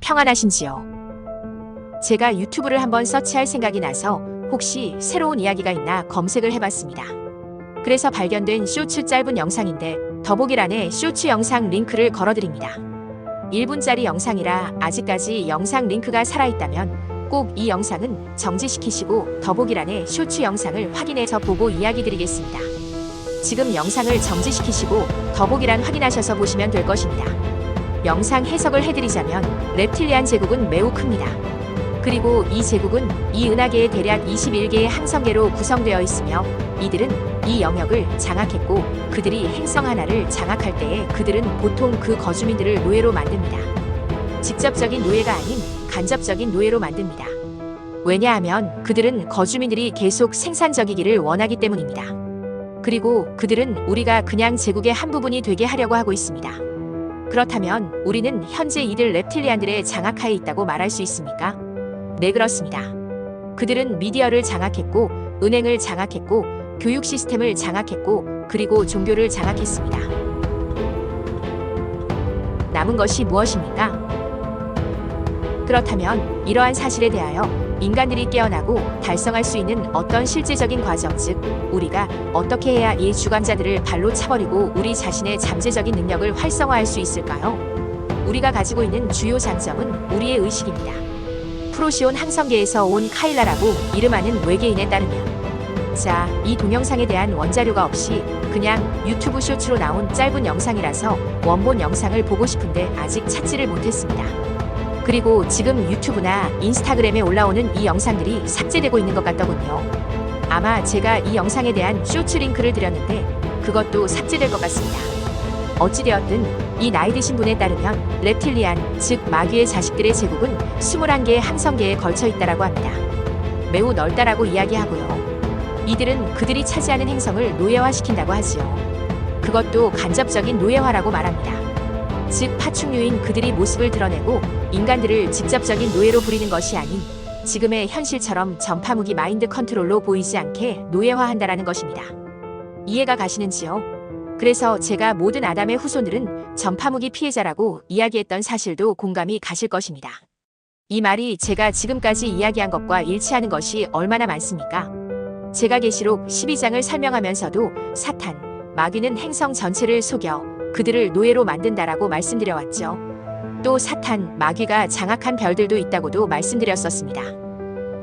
평안하신지요? 제가 유튜브를 한번 서치할 생각이 나서 혹시 새로운 이야기가 있나 검색을 해봤습니다. 그래서 발견된 쇼츠 짧은 영상인데 더보기란에 쇼츠 영상 링크를 걸어드립니다. 1분짜리 영상이라 아직까지 영상 링크가 살아있다면 꼭 이 영상은 정지시키시고 더보기란에 쇼츠 영상을 확인해서 보고 이야기 드리겠습니다. 지금 영상을 정지시키시고 더보기란 확인하셔서 보시면 될 것입니다. 영상 해석을 해드리자면 reptilian 제국은 매우 큽니다. 그리고 이 제국은 이 은하계의 대략 21개의 항성계로 구성되어 있으며 이들은 이 영역을 장악했고 그들이 행성 하나를 장악할 때에 그들은 보통 그 거주민들을 노예로 만듭니다. 직접적인 노예가 아닌 간접적인 노예로 만듭니다. 왜냐하면 그들은 거주민들이 계속 생산적이기를 원하기 때문입니다. 그리고 그들은 우리가 그냥 제국의 한 부분이 되게 하려고 하고 있습니다. 그렇다면 우리는 현재 이들 reptilian들의 장악하에 있다고 말할 수 있습니까? 네, 그렇습니다. 그들은 미디어를 장악했고 은행을 장악했고 교육 시스템을 장악했고 그리고 종교를 장악했습니다. 남은 것이 무엇입니까? 그렇다면 이러한 사실에 대하여 인간들이 깨어나고 달성할 수 있는 어떤 실제적인 과정, 즉 우리가 어떻게 해야 이 주관자들을 발로 차버리고 우리 자신의 잠재적인 능력을 활성화할 수 있을까요? 우리가 가지고 있는 주요 장점은 우리의 의식입니다. 프로시온 항성계에서 온 카일라라고 이름하는 외계인에 따르면 자, 이 동영상에 대한 원자료가 없이 그냥 유튜브 쇼츠로 나온 짧은 영상이라서 원본 영상을 보고 싶은데 아직 찾지를 못했습니다. 그리고 지금 유튜브나 인스타그램에 올라오는 이 영상들이 삭제되고 있는 것 같더군요. 아마 제가 이 영상에 대한 쇼츠 링크를 드렸는데 그것도 삭제될 것 같습니다. 어찌되었든 이 나이 드신 분에 따르면 reptilian, 즉 마귀의 자식들의 제국은 21개의 항성계에 걸쳐 있다라고 합니다. 매우 넓다라고 이야기하고요. 이들은 그들이 차지하는 행성을 노예화시킨다고 하지요. 그것도 간접적인 노예화라고 말합니다. 즉 파충류인 그들이 모습을 드러내고 인간들을 직접적인 노예로 부리는 것이 아닌 지금의 현실처럼 전파무기 마인드 컨트롤로 보이지 않게 노예화한다라는 것입니다. 이해가 가시는지요? 그래서 제가 모든 아담의 후손들은 전파무기 피해자라고 이야기했던 사실도 공감이 가실 것입니다. 이 말이 제가 지금까지 이야기한 것과 일치하는 것이 얼마나 많습니까? 제가 계시록 12장을 설명하면서도 사탄, 마귀는 행성 전체를 속여 그들을 노예로 만든다라고 말씀드려왔죠. 또 사탄, 마귀가 장악한 별들도 있다고도 말씀드렸었습니다.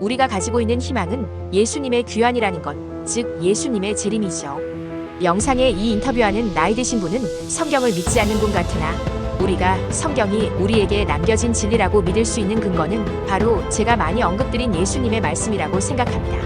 우리가 가지고 있는 희망은 예수님의 귀환이라는 것, 즉 예수님의 재림이죠. 영상에 이 인터뷰하는 나이 드신 분은 성경을 믿지 않는 분 같으나 우리가 성경이 우리에게 남겨진 진리라고 믿을 수 있는 근거는 바로 제가 많이 언급드린 예수님의 말씀이라고 생각합니다.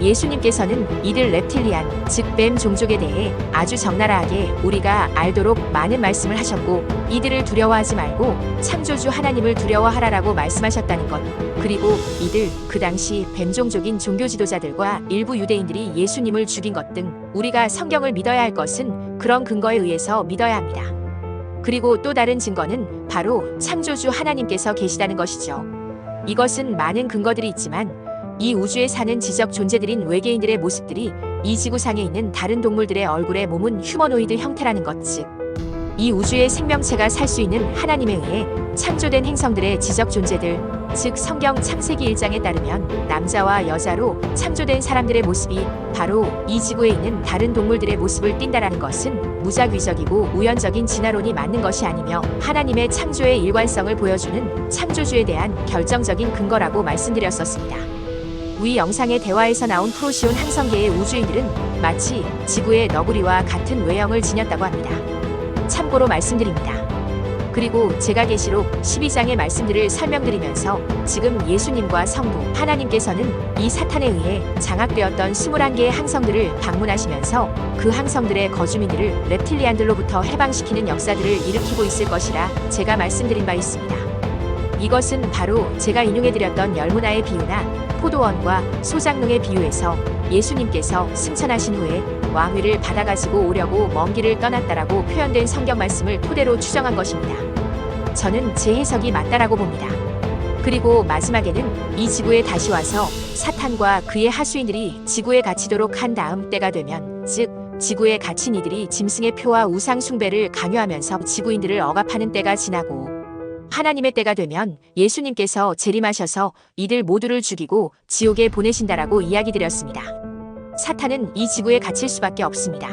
예수님께서는 이들 reptilian, 즉 뱀 종족에 대해 아주 적나라하게 우리가 알도록 많은 말씀을 하셨고 이들을 두려워하지 말고 창조주 하나님을 두려워하라라고 말씀하셨다는 것, 그리고 이들 그 당시 뱀 종족인 종교 지도자들과 일부 유대인들이 예수님을 죽인 것 등 우리가 성경을 믿어야 할 것은 그런 근거에 의해서 믿어야 합니다. 그리고 또 다른 증거는 바로 창조주 하나님께서 계시다는 것이죠. 이것은 많은 근거들이 있지만 이 우주에 사는 지적 존재들인 외계인들의 모습들이 이 지구상에 있는 다른 동물들의 얼굴에 몸은 휴머노이드 형태라는 것, 즉 이 우주의 생명체가 살 수 있는 하나님에 의해 창조된 행성들의 지적 존재들, 즉 성경 창세기 1장에 따르면 남자와 여자로 창조된 사람들의 모습이 바로 이 지구에 있는 다른 동물들의 모습을 띈다라는 것은 무작위적이고 우연적인 진화론이 맞는 것이 아니며 하나님의 창조의 일관성을 보여주는 창조주에 대한 결정적인 근거라고 말씀드렸었습니다. 위 영상의 대화에서 나온 프로시온 항성계의 우주인들은 마치 지구의 너구리와 같은 외형을 지녔다고 합니다. 참고로 말씀드립니다. 그리고 제가 계시록 12장의 말씀들을 설명드리면서 지금 예수님과 성부 하나님께서는 이 사탄에 의해 장악되었던 21개의 항성들을 방문하시면서 그 항성들의 거주민들을 reptilian들로부터 해방시키는 역사들을 일으키고 있을 것이라 제가 말씀드린 바 있습니다. 이것은 바로 제가 인용해드렸던 열문화의 비유나 포도원과 소작농의 비유에서 예수님께서 승천하신 후에 왕위를 받아가지고 오려고 먼 길을 떠났다라고 표현된 성경 말씀을 토대로 추정한 것입니다. 저는 제 해석이 맞다라고 봅니다. 그리고 마지막에는 이 지구에 다시 와서 사탄과 그의 하수인들이 지구에 갇히도록 한 다음 때가 되면, 즉 지구에 갇힌 이들이 짐승의 표와 우상 숭배를 강요하면서 지구인들을 억압하는 때가 지나고 하나님의 때가 되면 예수님께서 재림하셔서 이들 모두를 죽이고 지옥에 보내신다라고 이야기 드렸습니다. 사탄은 이 지구에 갇힐 수밖에 없습니다.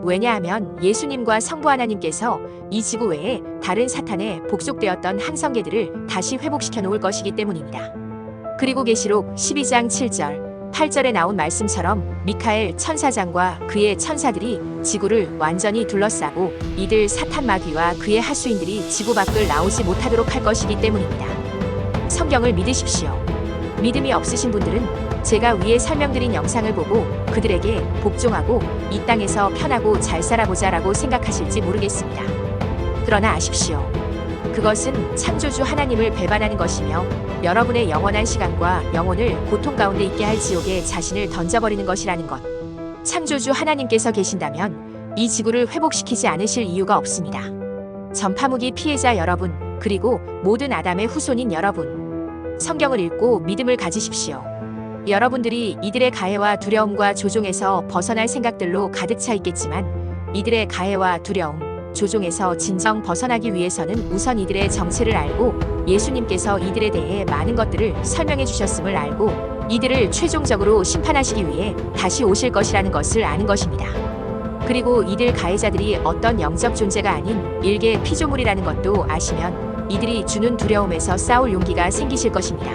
왜냐하면 예수님과 성부 하나님께서 이 지구 외에 다른 사탄에 복속되었던 항성계들을 다시 회복시켜 놓을 것이기 때문입니다. 그리고 계시록 12장 7절 8절에 나온 말씀처럼 미카엘 천사장과 그의 천사들이 지구를 완전히 둘러싸고 이들 사탄 마귀와 그의 하수인들이 지구 밖을 나오지 못하도록 할 것이기 때문입니다. 성경을 믿으십시오. 믿음이 없으신 분들은 제가 위에 설명드린 영상을 보고 그들에게 복종하고 이 땅에서 편하고 잘 살아보자라고 생각하실지 모르겠습니다. 그러나 아십시오. 그것은 창조주 하나님을 배반하는 것이며 여러분의 영원한 시간과 영혼을 고통 가운데 있게 할 지옥에 자신을 던져버리는 것이라는 것. 창조주 하나님께서 계신다면 이 지구를 회복시키지 않으실 이유가 없습니다. 전파무기 피해자 여러분, 그리고 모든 아담의 후손인 여러분, 성경을 읽고 믿음을 가지십시오. 여러분들이 이들의 가해와 두려움과 조종에서 벗어날 생각들로 가득 차 있겠지만 이들의 가해와 두려움, 조종에서 진정 벗어나기 위해서는 우선 이들의 정체를 알고 예수님께서 이들에 대해 많은 것들을 설명해 주셨음을 알고 이들을 최종적으로 심판하시기 위해 다시 오실 것이라는 것을 아는 것입니다. 그리고 이들 가해자들이 어떤 영적 존재가 아닌 일개 피조물이라는 것도 아시면 이들이 주는 두려움에서 싸울 용기가 생기실 것입니다.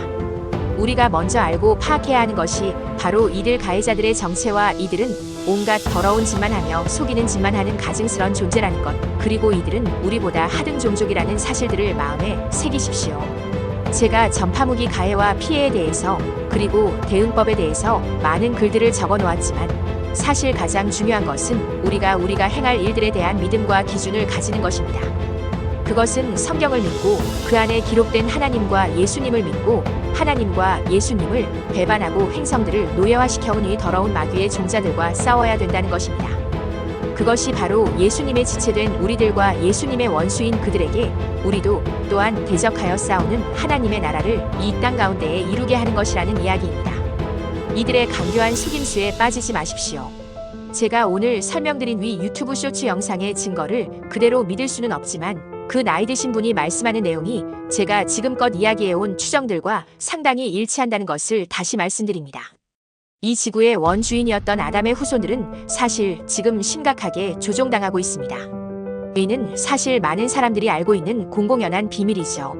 우리가 먼저 알고 파악해야 하는 것이 바로 이들 가해자들의 정체와 이들은 온갖 더러운 짓만 하며 속이는 짓만 하는 가증스런 존재라는 것, 그리고 이들은 우리보다 하등 종족이라는 사실들을 마음에 새기십시오. 제가 전파무기 가해와 피해에 대해서 그리고 대응법에 대해서 많은 글들을 적어 놓았지만 사실 가장 중요한 것은 우리가 행할 일들에 대한 믿음과 기준을 가지는 것입니다. 그것은 성경을 믿고 그 안에 기록된 하나님과 예수님을 믿고 하나님과 예수님을 배반하고 행성들을 노예화시켜온 이 더러운 마귀의 종자들과 싸워야 된다는 것입니다. 그것이 바로 예수님의 지체된 우리들과 예수님의 원수인 그들에게 우리도 또한 대적하여 싸우는 하나님의 나라를 이 땅 가운데에 이루게 하는 것이라는 이야기입니다. 이들의 강교한 속임수에 빠지지 마십시오. 제가 오늘 설명드린 위 유튜브 쇼츠 영상의 증거를 그대로 믿을 수는 없지만 그 나이 드신 분이 말씀하는 내용이 제가 지금껏 이야기해온 추정들과 상당히 일치한다는 것을 다시 말씀드립니다. 이 지구의 원주인이었던 아담의 후손들은 사실 지금 심각하게 조종당하고 있습니다. 이는 사실 많은 사람들이 알고 있는 공공연한 비밀이죠.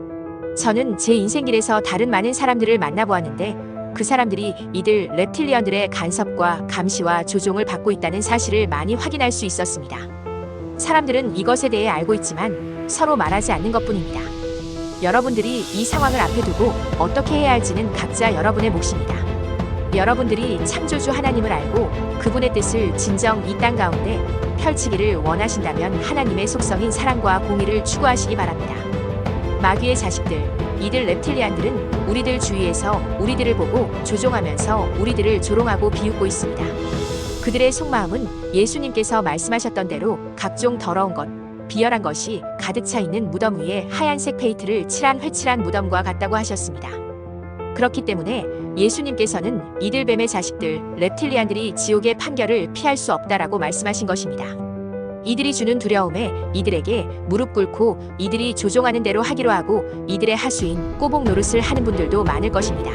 저는 제 인생길에서 다른 많은 사람들을 만나보았는데 그 사람들이 이들 reptilian들의 간섭과 감시와 조종을 받고 있다는 사실을 많이 확인할 수 있었습니다. 사람들은 이것에 대해 알고 있지만 서로 말하지 않는 것뿐입니다. 여러분들이 이 상황을 앞에 두고 어떻게 해야 할지는 각자 여러분의 몫입니다. 여러분들이 창조주 하나님을 알고 그분의 뜻을 진정 이 땅 가운데 펼치기를 원하신다면 하나님의 속성인 사랑과 공의를 추구하시기 바랍니다. 마귀의 자식들, 이들 reptilian들은 우리들 주위에서 우리들을 보고 조종하면서 우리들을 조롱하고 비웃고 있습니다. 그들의 속마음은 예수님께서 말씀하셨던 대로 각종 더러운 것, 비열한 것이 가득 차 있는 무덤 위에 하얀색 페인트를 칠한 회칠한 무덤과 같다고 하셨습니다. 그렇기 때문에 예수님께서는 이들 뱀의 자식들, reptilian들이 지옥의 판결을 피할 수 없다라고 말씀하신 것입니다. 이들이 주는 두려움에 이들에게 무릎 꿇고 이들이 조종하는 대로 하기로 하고 이들의 하수인 꼬복 노릇을 하는 분들도 많을 것입니다.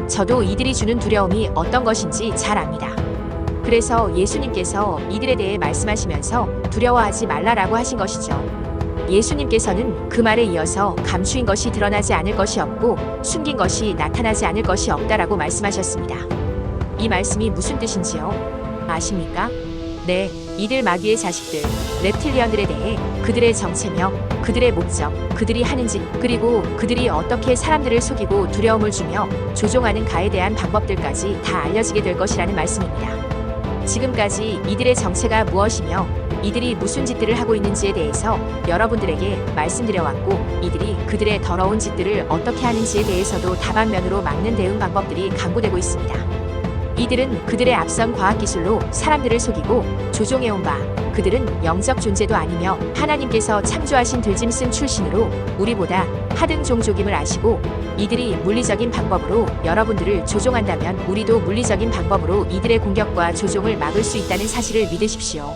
저도 이들이 주는 두려움이 어떤 것인지 잘 압니다. 그래서 예수님께서 이들에 대해 말씀하시면서 두려워하지 말라라고 하신 것이죠. 예수님께서는 그 말에 이어서 감추인 것이 드러나지 않을 것이 없고 숨긴 것이 나타나지 않을 것이 없다라고 말씀하셨습니다. 이 말씀이 무슨 뜻인지요? 아십니까? 네, 이들 마귀의 자식들, reptilian들에 대해 그들의 정체며 그들의 목적, 그들이 하는 짓, 그리고 그들이 어떻게 사람들을 속이고 두려움을 주며 조종하는 가에 대한 방법들까지 다 알려지게 될 것이라는 말씀입니다. 지금까지 이들의 정체가 무엇이며 이들이 무슨 짓들을 하고 있는지에 대해서 여러분들에게 말씀드려왔고 이들이 그들의 더러운 짓들을 어떻게 하는지에 대해서도 다방면으로 막는 대응 방법들이 강구되고 있습니다. 이들은 그들의 앞선 과학기술로 사람들을 속이고 조종해온 바 그들은 영적 존재도 아니며 하나님께서 창조하신 들짐승 출신으로 우리보다 하등 종족임을 아시고 이들이 물리적인 방법으로 여러분들을 조종한다면 우리도 물리적인 방법으로 이들의 공격과 조종을 막을 수 있다는 사실을 믿으십시오.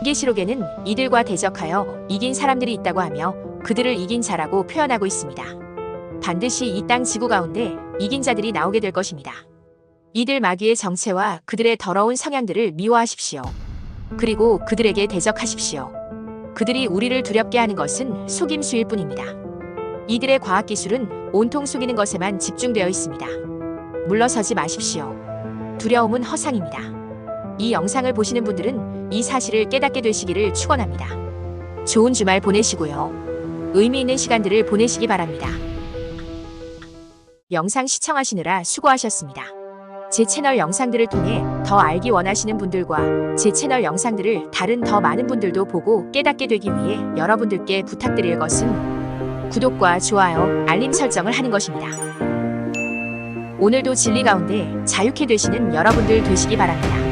계시록에는 이들과 대적하여 이긴 사람들이 있다고 하며 그들을 이긴 자라고 표현하고 있습니다. 반드시 이 땅 지구 가운데 이긴 자들이 나오게 될 것입니다. 이들 마귀의 정체와 그들의 더러운 성향들을 미워하십시오. 그리고 그들에게 대적하십시오. 그들이 우리를 두렵게 하는 것은 속임수일 뿐입니다. 이들의 과학기술은 온통 속이는 것에만 집중되어 있습니다. 물러서지 마십시오. 두려움은 허상입니다. 이 영상을 보시는 분들은 이 사실을 깨닫게 되시기를 축원합니다. 좋은 주말 보내시고요. 의미 있는 시간들을 보내시기 바랍니다. 영상 시청하시느라 수고하셨습니다. 제 채널 영상들을 통해 더 알기 원하시는 분들과 제 채널 영상들을 다른 더 많은 분들도 보고 깨닫게 되기 위해 여러분들께 부탁드릴 것은 구독과 좋아요, 알림 설정을 하는 것입니다. 오늘도 진리 가운데 자유케 되시는 여러분들 되시기 바랍니다.